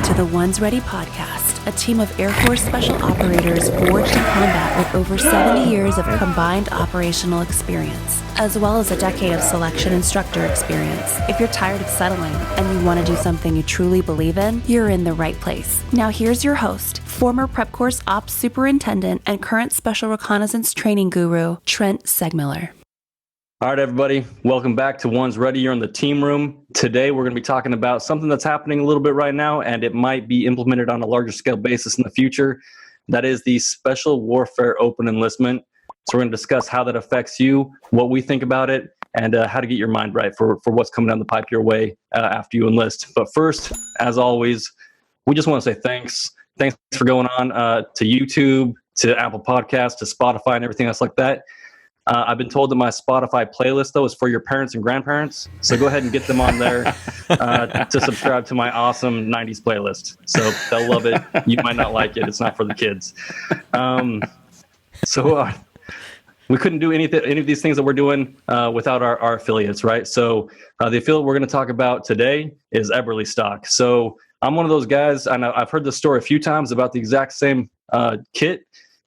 to the Ones Ready podcast, a team of Air Force Special Operators forged in combat with over 70 years of combined operational experience, as well as a decade of selection instructor experience. If you're tired of settling and you want to do something you truly believe in, you're in the right place. Now here's your host, former Prep Course Ops Superintendent and current Special Reconnaissance Training Guru, Trent Segmiller. All right, everybody. Welcome back to Ones Ready. You're in the team room. Today, we're going to be talking about something that's happening a little bit right now, and it might be implemented on a larger scale basis in the future. That is the Special Warfare Open Enlistment. So we're going to discuss how that affects you, what we think about it, and how to get your mind right for what's coming down the pipe your way after you enlist. But first, as always, we just want to say thanks. Thanks for going on to YouTube, to Apple Podcasts, to Spotify, and everything else like that. I've been told that my Spotify playlist, though, is for your parents and grandparents. So go ahead and get them on there to subscribe to my awesome 90s playlist. So they'll love it. You might not like it. It's not for the kids. We couldn't do any of these things that we're doing without our affiliates, right? So the affiliate we're going to talk about today is Eberly Stock. So I'm one of those guys, and I've heard this story a few times about the exact same kit.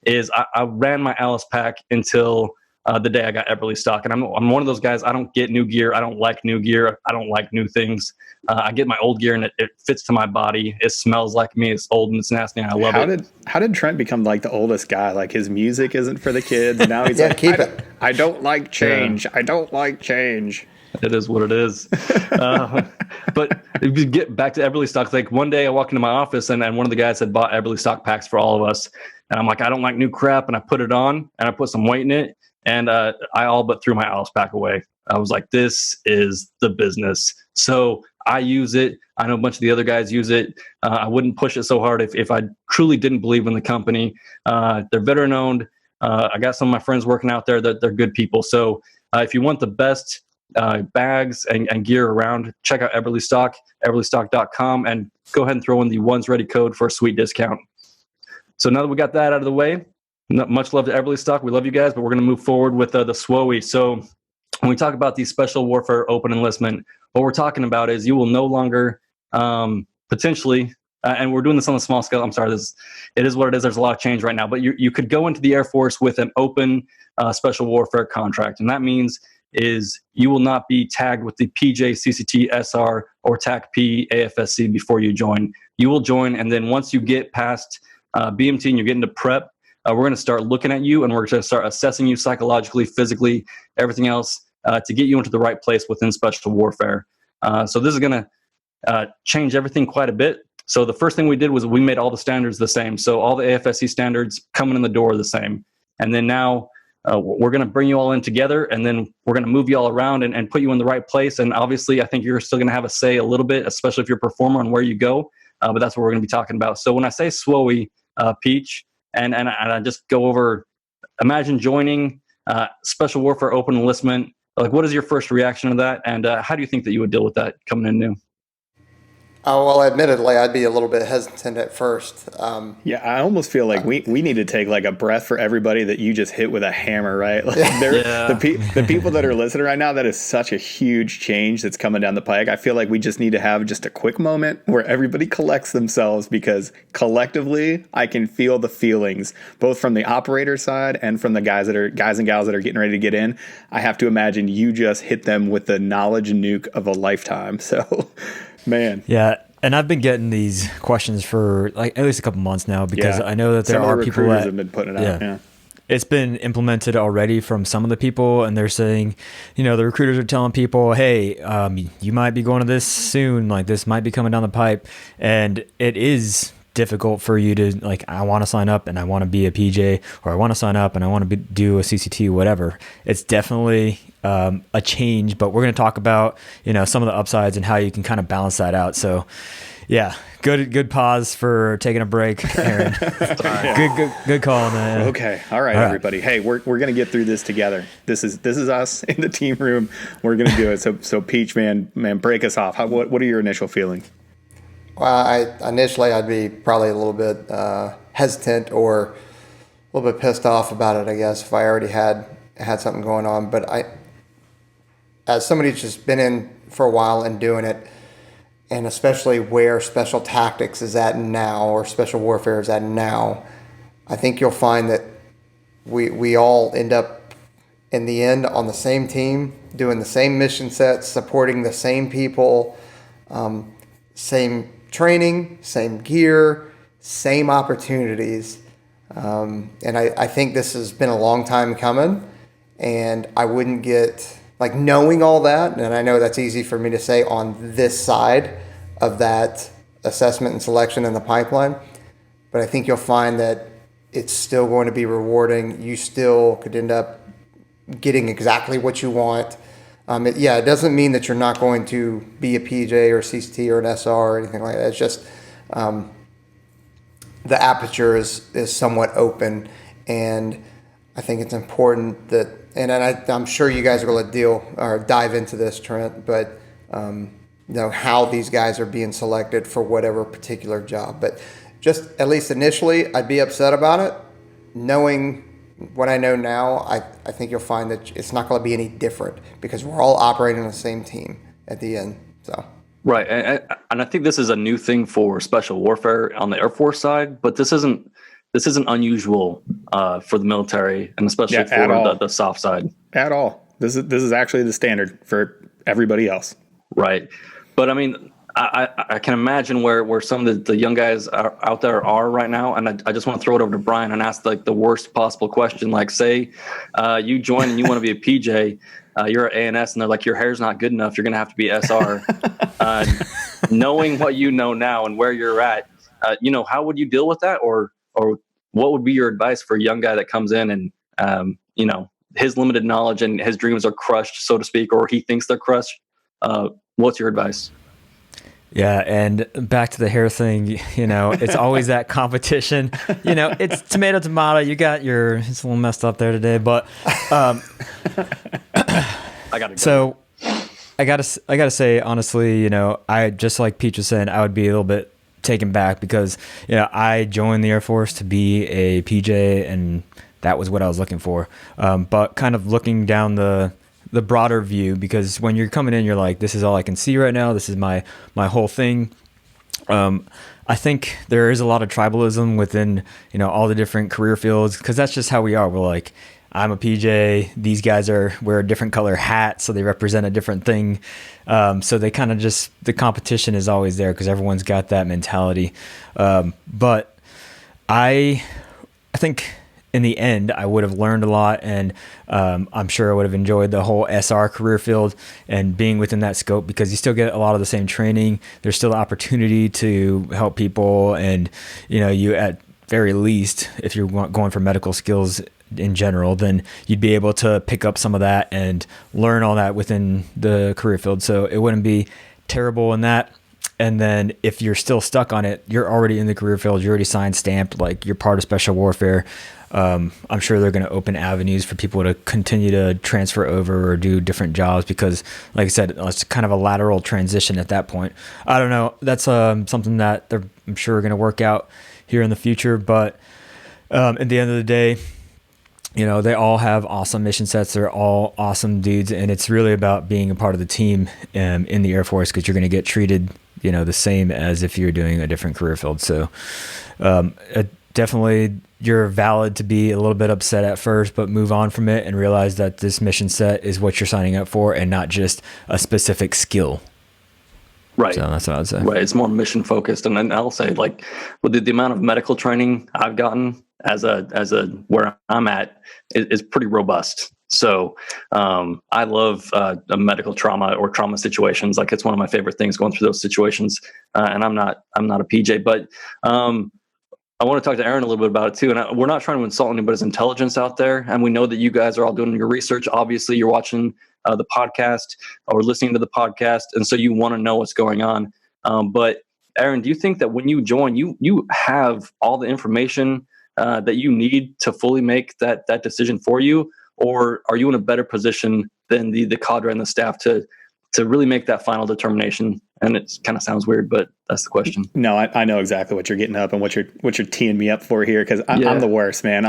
I ran my Alice pack until the day I got Eberly Stock. And I'm one of those guys, I don't get new gear. I don't like new gear. I don't like new things. I get my old gear and it fits to my body. It smells like me. It's old and it's nasty and I love it. How did Trent become like the oldest guy? Like his music isn't for the kids. Now he's like, I don't like change. Yeah. I don't like change. It is what it is. But if you get back to Eberly Stock, like one day I walk into my office and one of the guys had bought Eberly Stock packs for all of us. And I'm like, I don't like new crap. And I put it on and I put some weight in it. And I all but threw my Alice pack away. I was like, this is the business. So I use it. I know a bunch of the other guys use it. I wouldn't push it so hard if I truly didn't believe in the company. They're veteran owned. I got some of my friends working out there that they're good people. So if you want the best bags and gear around, check out Eberly Stock, eberlystock.com, and go ahead and throw in the Ones Ready code for a sweet discount. So now that we got that out of the way, much love to Eberly Stock. We love you guys, but we're going to move forward with the SWOE. So when we talk about the Special Warfare Open Enlistment, what we're talking about is you will no longer potentially, and we're doing this on a small scale. I'm sorry, it is what it is. There's a lot of change right now, but you could go into the Air Force with an open Special Warfare contract. And that means is you will not be tagged with the PJ, CCT, SR, or TAC-P, AFSC before you join. You will join, and then once you get past BMT and you get into prep, we're going to start looking at you and we're going to start assessing you psychologically, physically, everything else to get you into the right place within special warfare. So this is going to change everything quite a bit. So the first thing we did was we made all the standards the same. So all the AFSC standards coming in the door are the same. And then now we're going to bring you all in together and then we're going to move you all around and put you in the right place. And obviously, I think you're still going to have a say a little bit, especially if you're a performer on where you go. But that's what we're going to be talking about. So when I say SWOE, Peach, and I just go over, imagine joining Special Warfare Open Enlistment. Like, what is your first reaction to that? And how do you think that you would deal with that coming in new? Well, admittedly, I'd be a little bit hesitant at first. Yeah, I almost feel like we need to take like a breath for everybody that you just hit with a hammer, right? Like the people that are listening right now, that is such a huge change that's coming down the pike. I feel like we just need to have just a quick moment where everybody collects themselves, because collectively I can feel the feelings, both from the operator side and from the guys and gals that are getting ready to get in. I have to imagine you just hit them with the knowledge nuke of a lifetime. So, man. Yeah. And I've been getting these questions for like at least a couple months now, because I know that there are people that have been putting it out. Yeah. It's been implemented already from some of the people, and they're saying, the recruiters are telling people, hey, you might be going to this soon. Like, this might be coming down the pipe. And it is difficult for you to, like, I want to sign up and I want to be a PJ, or I want to sign up and I want to do a CCT, whatever. It's definitely a change, but we're going to talk about, some of the upsides and how you can kind of balance that out. So yeah, good pause for taking a break, Aaron. Good call, man. Okay. All right, everybody. Hey, we're going to get through this together. This is us in the team room. We're going to do it. So Peach, man, break us off. What are your initial feelings? Well, initially I'd be probably a little bit hesitant or a little bit pissed off about it, I guess, if I already had something going on. But as somebody who's just been in for a while and doing it, and especially where special tactics is at now, or special warfare is at now, I think you'll find that we all end up in the end on the same team, doing the same mission sets, supporting the same people, same training, same gear, same opportunities. And I think this has been a long time coming, and I wouldn't get, like, knowing all that, and I know that's easy for me to say on this side of that assessment and selection in the pipeline, but I think you'll find that it's still going to be rewarding. You still could end up getting exactly what you want. It doesn't mean that you're not going to be a PJ or CCT or an SR or anything like that. It's just the aperture is somewhat open, and I think it's important that, and I'm sure you guys are going to dive into this, Trent, but how these guys are being selected for whatever particular job. But just at least initially, I'd be upset about it. Knowing what I know now, I think you'll find that it's not going to be any different, because we're all operating on the same team at the end. So. Right, and I think this is a new thing for special warfare on the Air Force side, but this isn't unusual for the military, and especially for the soft side. At all. This is actually the standard for everybody else. Right, but I mean, I can imagine where some of the young guys out there are right now, and I just want to throw it over to Brian and ask like the worst possible question. Like, say you join and you want to be a PJ. You're at ANS and they're like, your hair's not good enough, you're going to have to be SR. Knowing what you know now and where you're at, how would you deal with that? Or what would be your advice for a young guy that comes in and, his limited knowledge and his dreams are crushed, so to speak, or he thinks they're crushed? What's your advice? Yeah, and back to the hair thing, it's always that competition. It's tomato. You got it's a little messed up there today, but I gotta go. So I gotta say, honestly, I just like Peach was saying, I would be a little bit taken back because I joined the Air Force to be a PJ, and that was what I was looking for. But kind of looking down the broader view, because when you're coming in, you're like, this is all I can see right now. This is my whole thing. I think there is a lot of tribalism within, all the different career fields, because that's just how we are. We're like, I'm a PJ. These guys wear a different color hat, so they represent a different thing. So they kind of the competition is always there because everyone's got that mentality. But I think in the end, I would have learned a lot, and I'm sure I would have enjoyed the whole SR career field and being within that scope, because you still get a lot of the same training. There's still the opportunity to help people, and you at very least, if you're going for medical skills in general, then you'd be able to pick up some of that and learn all that within the career field. So it wouldn't be terrible in that. And then if you're still stuck on it, you're already in the career field, you're already signed, stamped, like you're part of special warfare. I'm sure they're going to open avenues for people to continue to transfer over or do different jobs, because like I said, it's kind of a lateral transition at that point. I don't know. That's something that I'm sure are going to work out here in the future. But at the end of the day, they all have awesome mission sets. They're all awesome dudes. And it's really about being a part of the team in the Air Force, because you're going to get treated the same as if you're doing a different career field. So definitely you're valid to be a little bit upset at first, but move on from it and realize that this mission set is what you're signing up for and not just a specific skill. Right. So that's what I would say. Right. It's more mission focused. And then I'll say, like, with the amount of medical training I've gotten as a where I'm at is pretty robust. So I love medical trauma or trauma situations. Like, it's one of my favorite things, going through those situations. And I'm not a PJ, but I want to talk to Aaron a little bit about it too. And we're not trying to insult anybody's intelligence out there. And we know that you guys are all doing your research. Obviously, you're watching the podcast or listening to the podcast, and so you want to know what's going on. But Aaron, do you think that when you join, you have all the information that you need to fully make that decision for you? Or are you in a better position than the cadre and the staff to really make that final determination. And it kind of sounds weird, but that's the question. No, I know exactly what you're getting up and what you're teeing me up for here, because I'm the worst, man.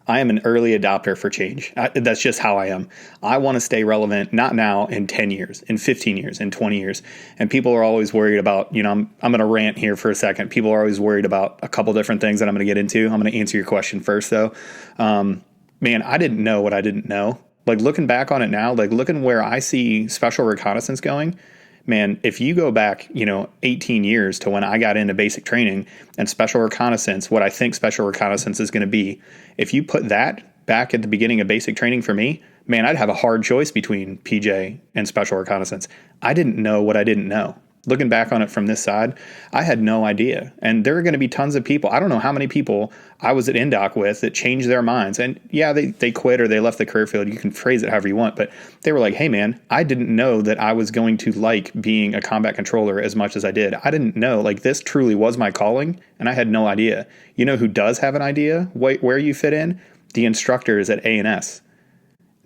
I am an early adopter for change. That's just how I am. I want to stay relevant, not now, in 10 years, in 15 years, in 20 years. And people are always worried about, I'm going to rant here for a second. People are always worried about a couple different things that I'm going to get into. I'm going to answer your question first, though. Man, I didn't know what I didn't know. Like, looking back on it now, like looking where I see special reconnaissance going, man, if you go back, 18 years to when I got into basic training and special reconnaissance, what I think special reconnaissance is going to be, if you put that back at the beginning of basic training for me, man, I'd have a hard choice between PJ and special reconnaissance. I didn't know what I didn't know. Looking back on it from this side, I had no idea. And there are going to be tons of people. I don't know how many people I was at NDOC with that changed their minds. And yeah, they quit or they left the career field. You can phrase it however you want. But they were like, hey, man, I didn't know that I was going to like being a combat controller as much as I did. I didn't know. Like, this truly was my calling. And I had no idea. You know who does have an idea where you fit in? The instructors at A&S.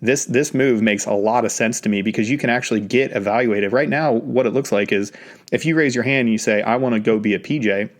This move makes a lot of sense to me, because you can actually get evaluated. Right now, what it looks like is if you raise your hand and you say, I want to go be a PJ,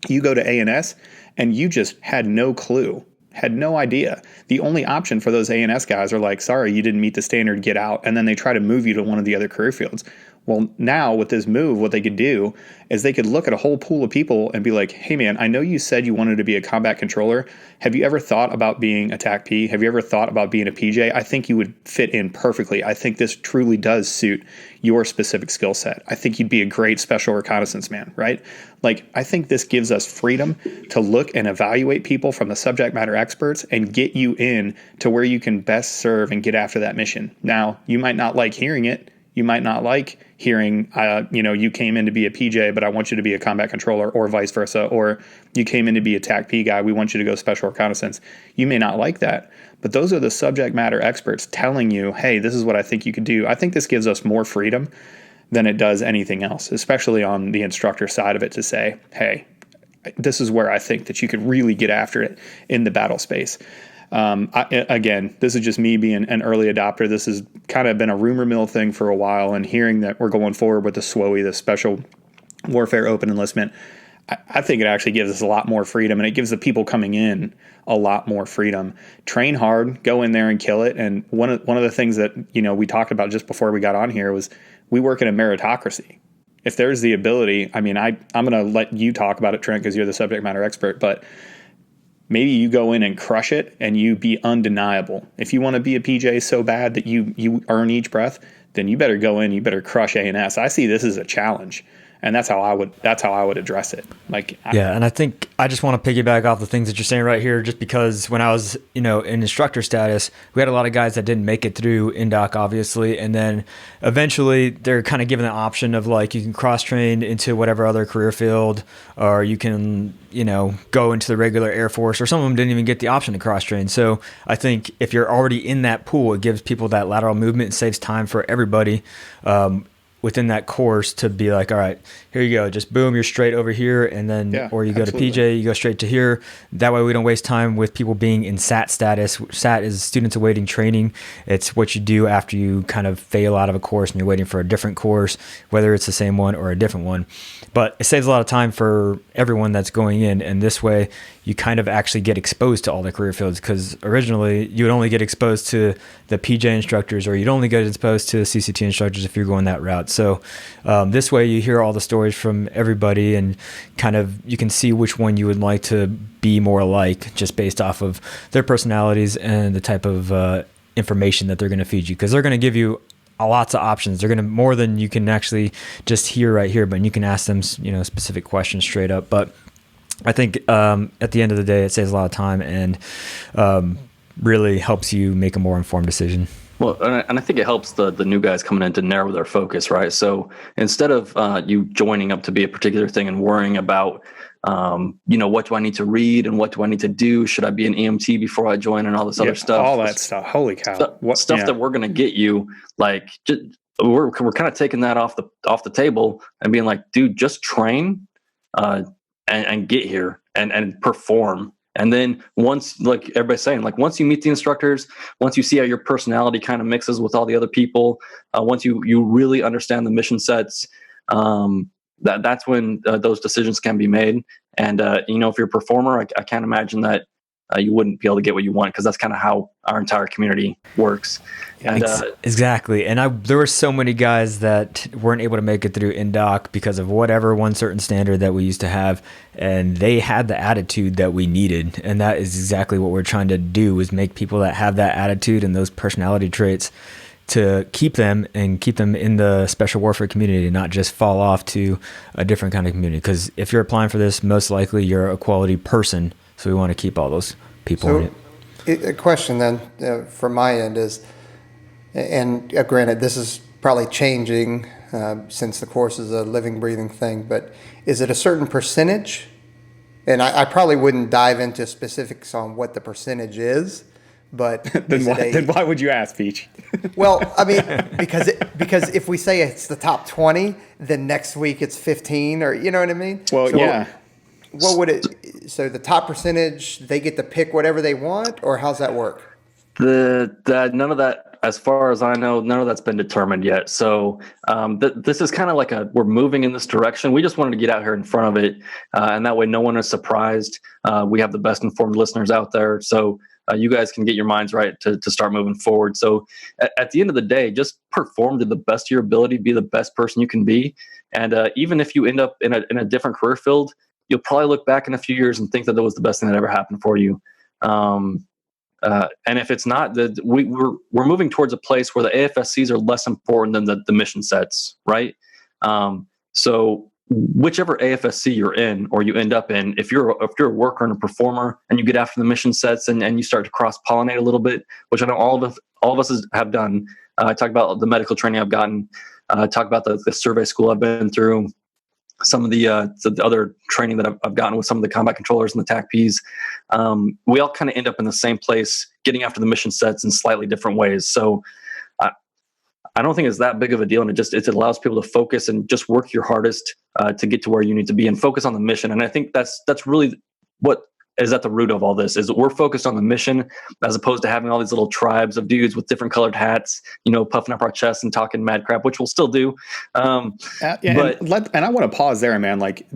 you go to A&S and you just had no clue, had no idea. The only option for those A&S guys are like, sorry, you didn't meet the standard, get out. And then they try to move you to one of the other career fields. Well, now with this move, what they could do is they could look at a whole pool of people and be like, hey, man, I know you said you wanted to be a combat controller. Have you ever thought about being a TAC P? Have you ever thought about being a PJ? I think you would fit in perfectly. I think this truly does suit your specific skill set. I think you'd be a great special reconnaissance man, right? Like, I think this gives us freedom to look and evaluate people from the subject matter experts and get you in to where you can best serve and get after that mission. Now, you might not like hearing it. You might not like hearing, you came in to be a PJ, but I want you to be a combat controller, or vice versa. Or you came in to be a TAC P guy. We want you to go special reconnaissance. You may not like that, but those are the subject matter experts telling you, hey, this is what I think you could do. I think this gives us more freedom than it does anything else, especially on the instructor side of it, to say, hey, this is where I think that you could really get after it in the battle space. Again, this is just me being an early adopter. This has kind of been a rumor mill thing for a while, and hearing that we're going forward with the SWOE, the Special Warfare Open Enlistment, I think it actually gives us a lot more freedom, and it gives the people coming in a lot more freedom. Train hard, go in there and kill it. And one of the things that, we talked about just before we got on here was we work in a meritocracy. If there's the ability, I'm going to let you talk about it, Trent, because you're the subject matter expert, but maybe you go in and crush it and you be undeniable. If you want to be a PJ so bad that you earn each breath, then you better go in, you better crush A&S. I see this as a challenge. And that's how I would address it. And I think I just want to piggyback off the things that you're saying right here, just because when I was, in instructor status, we had a lot of guys that didn't make it through INDOC, obviously. And then eventually they're kind of given the option of you can cross train into whatever other career field, or you can, go into the regular Air Force, or some of them didn't even get the option to cross train. So I think if you're already in that pool, it gives people that lateral movement and saves time for everybody. Within that course to be like, all right, here you go. Just boom, you're straight over here. And then, or you go absolutely to PJ, you go straight to here. That way we don't waste time with people being in SAT status. SAT is students awaiting training. It's what you do after you kind of fail out of a course and you're waiting for a different course, whether it's the same one or a different one. But it saves a lot of time for everyone that's going in. And this way you kind of actually get exposed to all the career fields, because originally you would only get exposed to the PJ instructors, or you'd only get exposed to the CCT instructors if you're going that route. So this way you hear all the stories from everybody, and kind of you can see which one you would like to be more like, just based off of their personalities and the type of information that they're going to feed you, because they're going to give you lots of options. They're going to more than you can actually just hear right here, but you can ask them, specific questions straight up. But I think at the end of the day, it saves a lot of time and really helps you make a more informed decision. Well, and I think it helps the new guys coming in to narrow their focus, right? So instead of you joining up to be a particular thing and worrying about, what do I need to read and what do I need to do? Should I be an EMT before I join, and all this other stuff? All that stuff. Holy cow! Stuff that we're going to get you, we're kind of taking that off the table and being like, dude, just train and get here and perform. And then once, like everybody's saying, like once you meet the instructors, once you see how your personality kind of mixes with all the other people, once you really understand the mission sets, that's when those decisions can be made. And if you're a performer, I can't imagine that you wouldn't be able to get what you want, because that's kind of how our entire community works. And exactly. And there were so many guys that weren't able to make it through INDOC because of whatever one certain standard that we used to have, and they had the attitude that we needed. And that is exactly what we're trying to do, is make people that have that attitude and those personality traits to keep them in the special warfare community, and not just fall off to a different kind of community. Because if you're applying for this, most likely you're a quality person. So we want to keep all those people in it. A question then from my end is, and granted, this is probably changing since the course is a living, breathing thing, but is it a certain percentage? And I probably wouldn't dive into specifics on what the percentage is, but then why would you ask, Peach? Well, I mean, because if we say it's the top 20, then next week it's 15, or you know what I mean? Well, so yeah. What would it? So the top percentage, they get to pick whatever they want, or how's that work? None of that, as far as I know, none of that's been determined yet. So this is kind of like we're moving in this direction. We just wanted to get out here in front of it, and that way no one is surprised. We have the best informed listeners out there, so you guys can get your minds right to start moving forward. So at the end of the day, just perform to the best of your ability, be the best person you can be, and even if you end up in a different career field, you'll probably look back in a few years and think that was the best thing that ever happened for you. And if it's not, we're moving towards a place where the AFSCs are less important than the mission sets, right? So whichever AFSC you're in or you end up in, if you're a worker and a performer and you get after the mission sets and you start to cross-pollinate a little bit, which I know all of us have done. I talk about the medical training I've gotten. Talk about the survey school I've been through. Some of the other training that I've gotten with some of the combat controllers and the TACPs, we all kind of end up in the same place, getting after the mission sets in slightly different ways. So I don't think it's that big of a deal, and it allows people to focus and just work your hardest to get to where you need to be and focus on the mission. And I think that's really what is at the root of all this, is that we're focused on the mission as opposed to having all these little tribes of dudes with different colored hats, puffing up our chests and talking mad crap, which we'll still do. And I want to pause there, man. Like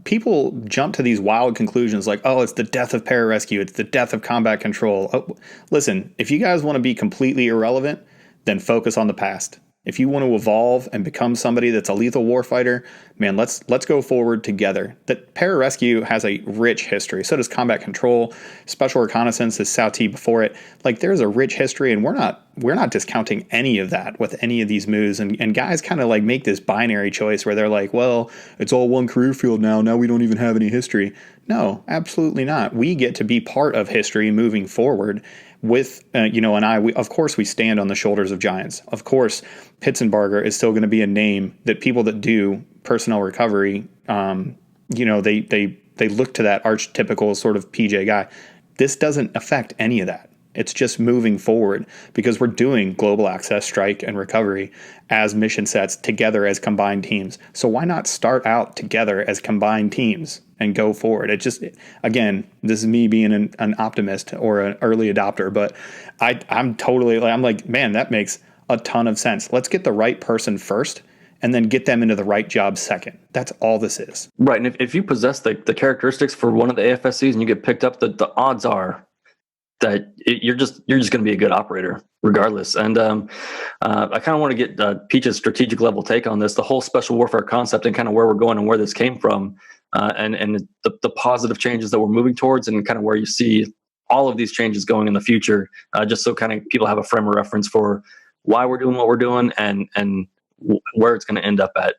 people jump to these wild conclusions like, oh, it's the death of pararescue. It's the death of combat control. Oh, listen, if you guys want to be completely irrelevant, then focus on the past. If you want to evolve and become somebody that's a lethal warfighter, man, let's go forward together. That pararescue has a rich history. So does combat control, special reconnaissance, is SAUT before it. Like there's a rich history, and we're not discounting any of that with any of these moves. And guys kind of like make this binary choice where they're like, well, it's all one career field now. Now we don't even have any history. No, absolutely not. We get to be part of history moving forward. With of course we stand on the shoulders of giants. Of course, Pitzenbarger is still going to be a name that people that do personnel recovery, they look to that archetypical sort of PJ guy. This doesn't affect any of that. It's just moving forward because we're doing global access, strike, and recovery as mission sets together as combined teams. So why not start out together as combined teams and go forward? Again, this is me being an optimist or an early adopter, but I'm like, man, that makes a ton of sense. Let's get the right person first and then get them into the right job second. That's all this is. Right. And if you possess the characteristics for one of the AFSCs and you get picked up, the odds are that you're just going to be a good operator regardless. And I kind of want to get Peach's strategic level take on this, the whole special warfare concept and kind of where we're going and where this came from, and the positive changes that we're moving towards, and kind of where you see all of these changes going in the future, just so kind of people have a frame of reference for why we're doing what we're doing and where it's going to end up at.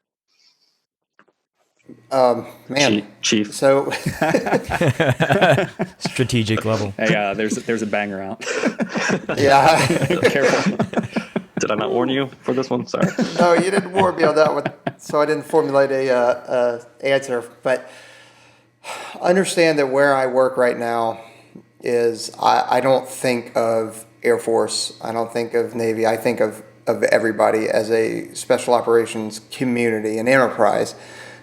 Man, Chief. So strategic level. Hey, there's a banger out. Yeah. Careful. Did I not warn you for this one? Sorry. No, you didn't warn me on that one, so I didn't formulate a answer. But understand that where I work right now is I don't think of Air Force. I don't think of Navy. I think of everybody as a special operations community, an enterprise.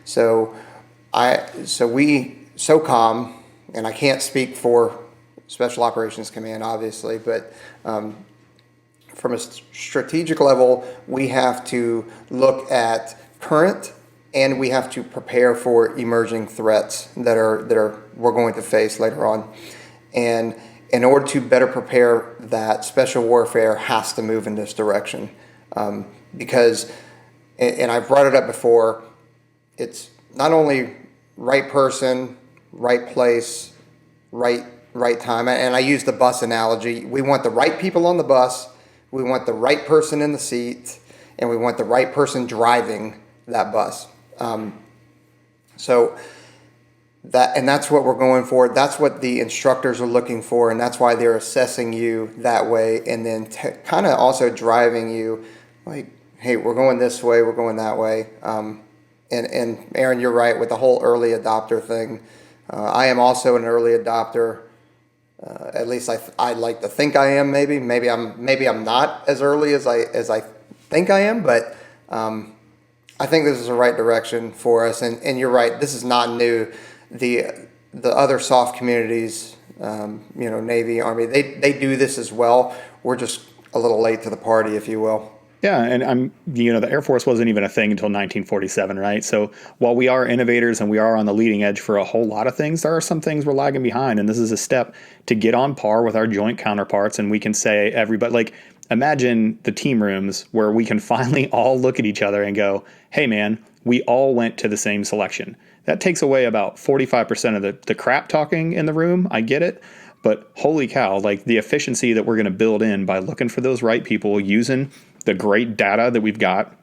So SOCOM, and I can't speak for Special Operations Command, obviously, but from a strategic level, we have to look at current, and we have to prepare for emerging threats that we're going to face later on. And in order to better prepare that, special warfare has to move in this direction. Because, and I've brought it up before, it's not only right person, right place, right time. And I use the bus analogy. We want the right people on the bus, we want the right person in the seat, and we want the right person driving that bus. So that's what we're going for. That's what the instructors are looking for, and that's why they're assessing you that way, and then kind of also driving you like, hey, we're going this way, we're going that way. And Aaron, you're right with the whole early adopter thing. I am also an early adopter. At least I like to think I am. Maybe I'm not as early as I think I am, but I think this is the right direction for us. And you're right, this is not new. The other soft communities, Navy, Army, they do this as well. We're just a little late to the party, if you will. Yeah, and the Air Force wasn't even a thing until 1947, right? So while we are innovators and we are on the leading edge for a whole lot of things, there are some things we're lagging behind, and this is a step to get on par with our joint counterparts, and we can say everybody, like, imagine the team rooms where we can finally all look at each other and go, hey man, we all went to the same selection. That takes away about 45% of the crap talking in the room. I get it. But holy cow, like the efficiency that we're going to build in by looking for those right people, using the great data that we've got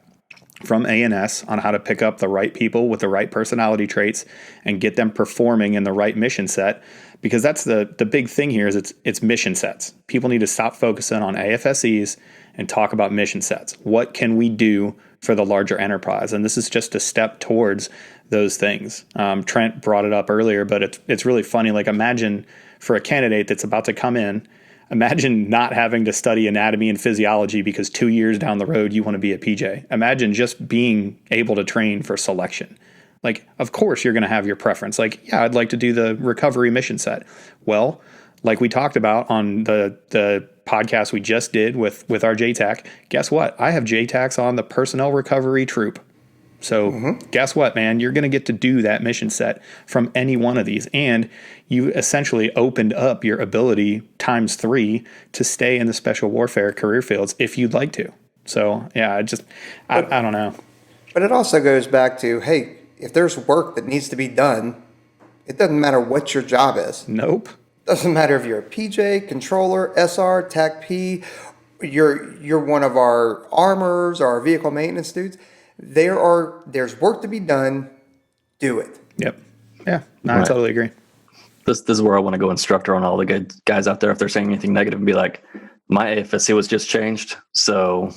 from ANS on how to pick up the right people with the right personality traits and get them performing in the right mission set. Because that's the big thing here is it's mission sets. People need to stop focusing on AFSCs and talk about mission sets. What can we do for the larger enterprise? And this is just a step towards those things. Trent brought it up earlier, but it's really funny. Like, imagine for a candidate that's about to come in, imagine not having to study anatomy and physiology because 2 years down the road you want to be a PJ. Imagine just being able to train for selection. Like, of course you're going to have your preference. Like, yeah, I'd like to do the recovery mission set. Well, like we talked about on the podcast we just did with our JTAC, guess what? I have JTACs on the personnel recovery troop. So guess what, man? You're going to get to do that mission set from any one of these. And you essentially opened up your ability times 3 to stay in the special warfare career fields if you'd like to. So, yeah, I don't know. But it also goes back to, hey, if there's work that needs to be done, it doesn't matter what your job is. Nope. Doesn't matter if you're a PJ, controller, SR, TAC-P, you're one of our armors, our vehicle maintenance dudes. There's work to be done. Do it. Yep. Yeah. No, I totally agree. This is where I want to go instructor on all the good guys out there. If they're saying anything negative, and be like, my AFSC was just changed, so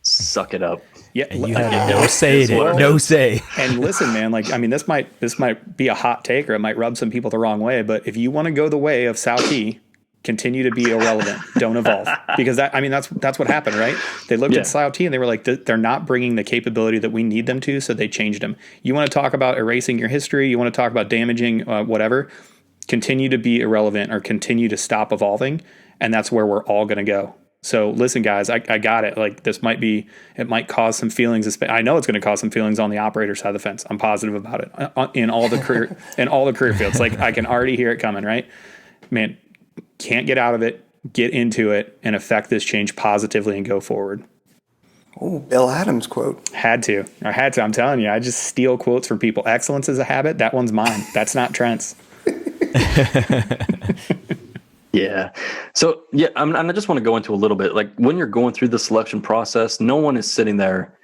suck it up. Yeah, you have no say in it. No say. And listen, man, like, I mean, this might be a hot take, or it might rub some people the wrong way, but if you want to go the way of SWOE, continue to be irrelevant. Don't evolve. Because that's what happened, right? They looked at SWOE and they were like, they're not bringing the capability that we need them to, so they changed them. You want to talk about erasing your history, you want to talk about damaging whatever, continue to be irrelevant or continue to stop evolving, and that's where we're all going to go. So listen, guys, I got it. Like, it might cause some feelings. I know it's going to cause some feelings on the operator side of the fence. I'm positive about it in all the career fields. Like, I can already hear it coming, right? Man, can't get out of it, get into it, and affect this change positively and go forward. Oh, Bill Adams quote. Had to. I'm telling you, I just steal quotes from people. Excellence is a habit. That one's mine. That's not Trent's. Yeah. So, yeah, I just want to go into a little bit. Like, when you're going through the selection process, no one is sitting there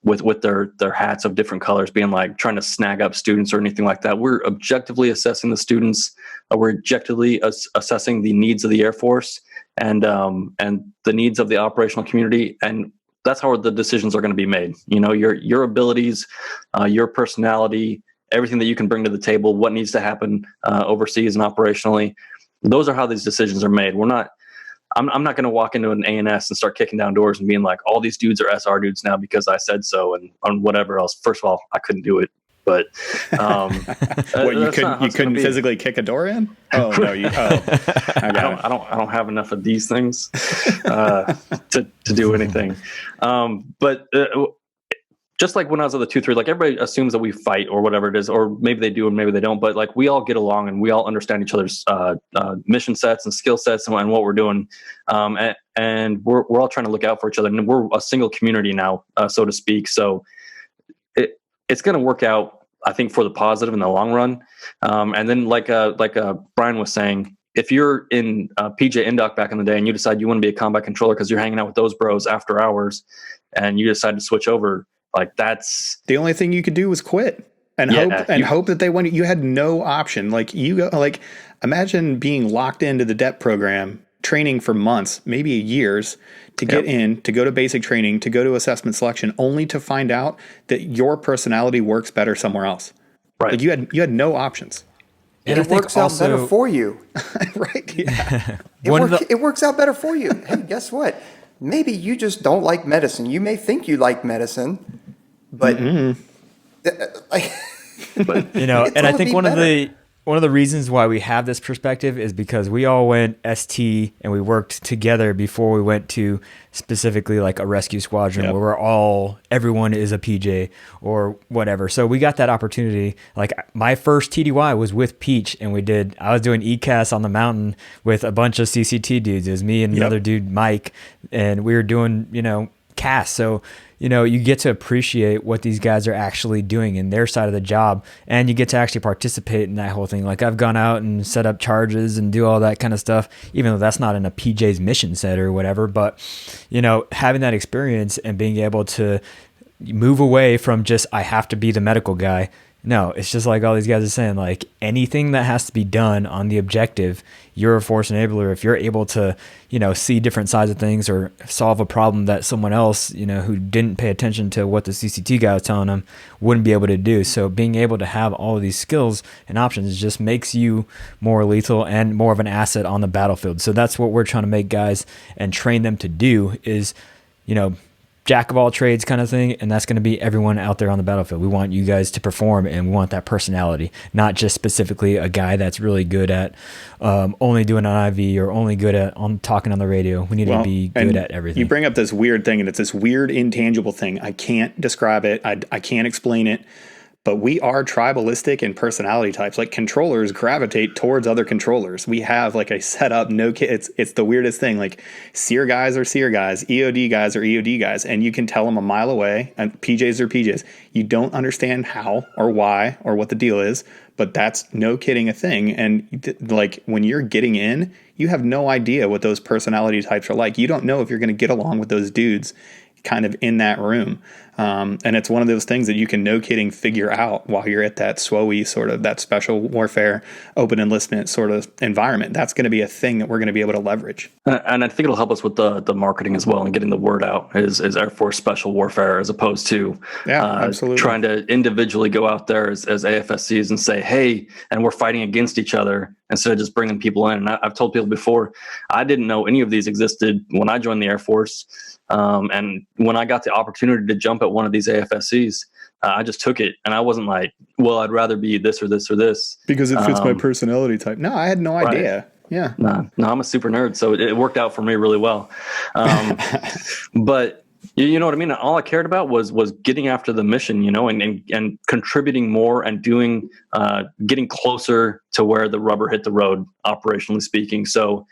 with their hats of different colors, being like trying to snag up students or anything like that. We're objectively assessing the students. We're objectively assessing the needs of the Air Force and the needs of the operational community, and that's how the decisions are going to be made. You know, your abilities, your personality, everything that you can bring to the table, what needs to happen overseas and operationally. Those are how these decisions are made. I'm not going to walk into an ANS and start kicking down doors and being like, all these dudes are SR dudes now because I said so and on whatever else. First of all, I couldn't do it. But what, you couldn't physically kick a door in? Oh no, I don't have enough of these things to do anything. But just like when I was at the 2-3, like everybody assumes that we fight or whatever it is, or maybe they do and maybe they don't. But like we all get along and we all understand each other's mission sets and skill sets and what we're doing, and we're all trying to look out for each other. And we're a single community now, so to speak. So it's going to work out, I think, for the positive in the long run. And then like Brian was saying, if you're in PJ Indoc back in the day and you decide you want to be a combat controller because you're hanging out with those bros after hours, and you decide to switch over. Like that's the only thing you could do was quit and hope that they went. You had no option. Like imagine being locked into the DEP program, training for months, maybe years to get in, to go to basic training, to go to assessment selection, only to find out that your personality works better somewhere else. Right. Like you had no options. And it works out better for you. Right. Yeah. It works out better for you. Hey, guess what? Maybe you just don't like medicine. You may think you like medicine, but, and I think one of the reasons why we have this perspective is because we all went ST and we worked together before we went to specifically like a rescue squadron where everyone is a PJ or whatever. So we got that opportunity. Like my first TDY was with Peach, and I was doing ECAS on the mountain with a bunch of CCT dudes. It was me and another dude, Mike, and we were doing, CAS. So, you get to appreciate what these guys are actually doing in their side of the job, and you get to actually participate in that whole thing. Like I've gone out and set up charges and do all that kind of stuff, even though that's not in a PJ's mission set or whatever. But, having that experience and being able to move away from just, I have to be the medical guy. No, it's just like all these guys are saying, like anything that has to be done on the objective, you're a force enabler. If you're able to, see different sides of things or solve a problem that someone else, who didn't pay attention to what the CCT guy was telling them wouldn't be able to do. So being able to have all of these skills and options just makes you more lethal and more of an asset on the battlefield. So that's what we're trying to make guys and train them to do is, jack of all trades kind of thing, and that's going to be everyone out there on the battlefield. We want you guys to perform, and we want that personality, not just specifically a guy that's really good at only doing an IV or only good at talking on the radio. We need to be good at everything. You bring up this weird thing, and it's this weird intangible thing. I can't describe it. I can't explain it. But we are tribalistic in personality types. Like controllers gravitate towards other controllers. We have like a setup, it's the weirdest thing. Like SEER guys are SEER guys, EOD guys are EOD guys, and you can tell them a mile away, and PJs are PJs. You don't understand how or why or what the deal is, but that's no kidding a thing. And like when you're getting in, you have no idea what those personality types are like. You don't know if you're going to get along with those dudes kind of in that room. And it's one of those things that you can no kidding figure out while you're at that SWOE sort of that special warfare, open enlistment sort of environment. That's going to be a thing that we're going to be able to leverage. And I think it'll help us with the marketing as well and getting the word out is Air Force Special Warfare as opposed to trying to individually go out there as AFSCs and say, hey, and we're fighting against each other instead of just bringing people in. And I've told people before, I didn't know any of these existed when I joined the Air Force. And when I got the opportunity to jump at one of these AFSCs, I just took it, and I wasn't like, well, I'd rather be this or this or this. Because it fits my personality type. No, I had no idea. Yeah. No, I'm a super nerd, so it worked out for me really well. But you know what I mean? All I cared about was getting after the mission, and contributing more and doing, getting closer to where the rubber hit the road, operationally speaking. So,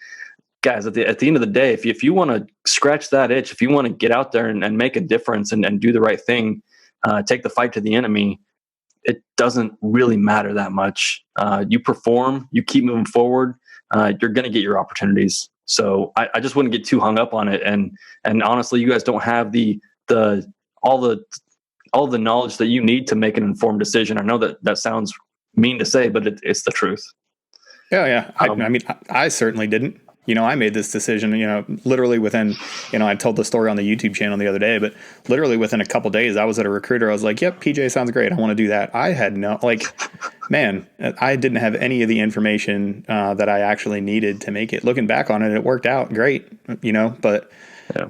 guys, at the end of the day, if you want to scratch that itch, if you want to get out there and make a difference and do the right thing, take the fight to the enemy, it doesn't really matter that much. You perform, you keep moving forward, you're going to get your opportunities. So I just wouldn't get too hung up on it. And honestly, you guys don't have all the knowledge that you need to make an informed decision. I know that sounds mean to say, but it's the truth. Yeah. I mean, I certainly didn't. I made this decision, literally within, I told the story on the YouTube channel the other day, but literally within a couple days, I was at a recruiter. I was like, yep, PJ sounds great. I want to do that. I had I didn't have any of the information that I actually needed to make it. Looking back on it, it worked out great, but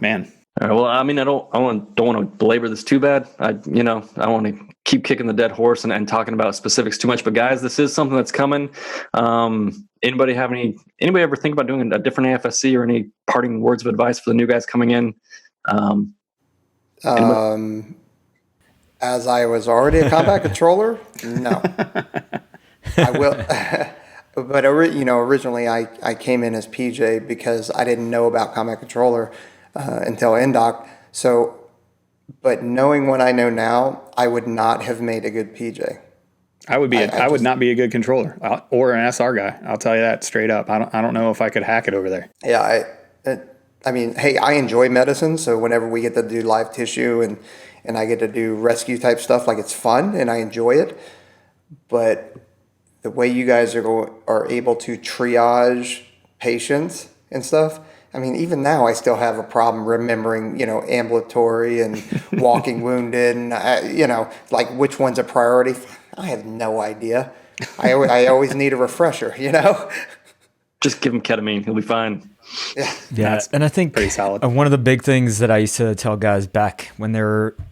man. All right, well, I mean, I don't want to belabor this too bad. I want to keep kicking the dead horse and talking about specifics too much. But guys, this is something that's coming. Anybody ever think about doing a different AFSC, or any parting words of advice for the new guys coming in? As I was already a combat controller, no. I will, but originally I came in as PJ because I didn't know about combat controller until NDOC. So, but knowing what I know now, I would not have made a good PJ. I would not be a good controller or an SR guy. I'll tell you that straight up. I don't know if I could hack it over there. Yeah, I mean, hey, I enjoy medicine, so whenever we get to do live tissue and I get to do rescue type stuff, like, it's fun and I enjoy it. But the way you guys are able to triage patients and stuff, I mean, even now I still have a problem remembering, ambulatory and walking wounded, and like which one's a priority. I have no idea. I always need a refresher, Just give him ketamine; he'll be fine. Yeah, and I think pretty solid. One of the big things that I used to tell guys back when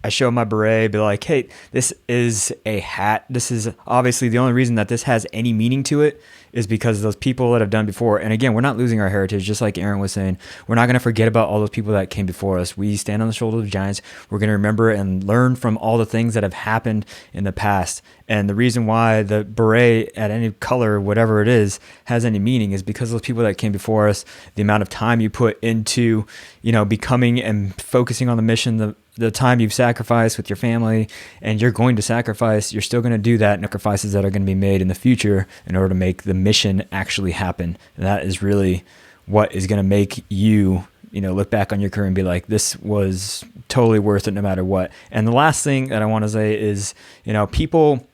I show my beret, be like, hey, this is a hat. This is obviously the only reason that this has any meaning to it is because of those people that have done before. And again, we're not losing our heritage, just like Aaron was saying. We're not going to forget about all those people that came before us. We stand on the shoulders of giants. We're going to remember and learn from all the things that have happened in the past. And the reason why the beret at any color, whatever it is, has any meaning is because those people that came before us, the amount of time you put into, becoming and focusing on the mission, the time you've sacrificed with your family, and you're going to sacrifice, you're still going to do that, and sacrifices that are going to be made in the future in order to make the mission actually happen. And that is really what is going to make you, look back on your career and be like, this was totally worth it no matter what. And the last thing that I want to say is, people,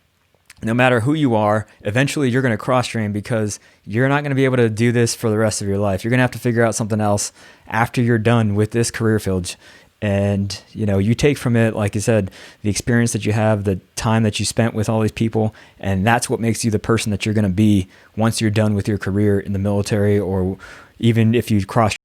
no matter who you are, eventually you're going to cross-train, because you're not going to be able to do this for the rest of your life. You're going to have to figure out something else after you're done with this career field. And, you take from it, like you said, the experience that you have, the time that you spent with all these people, and that's what makes you the person that you're going to be once you're done with your career in the military, or even if you cross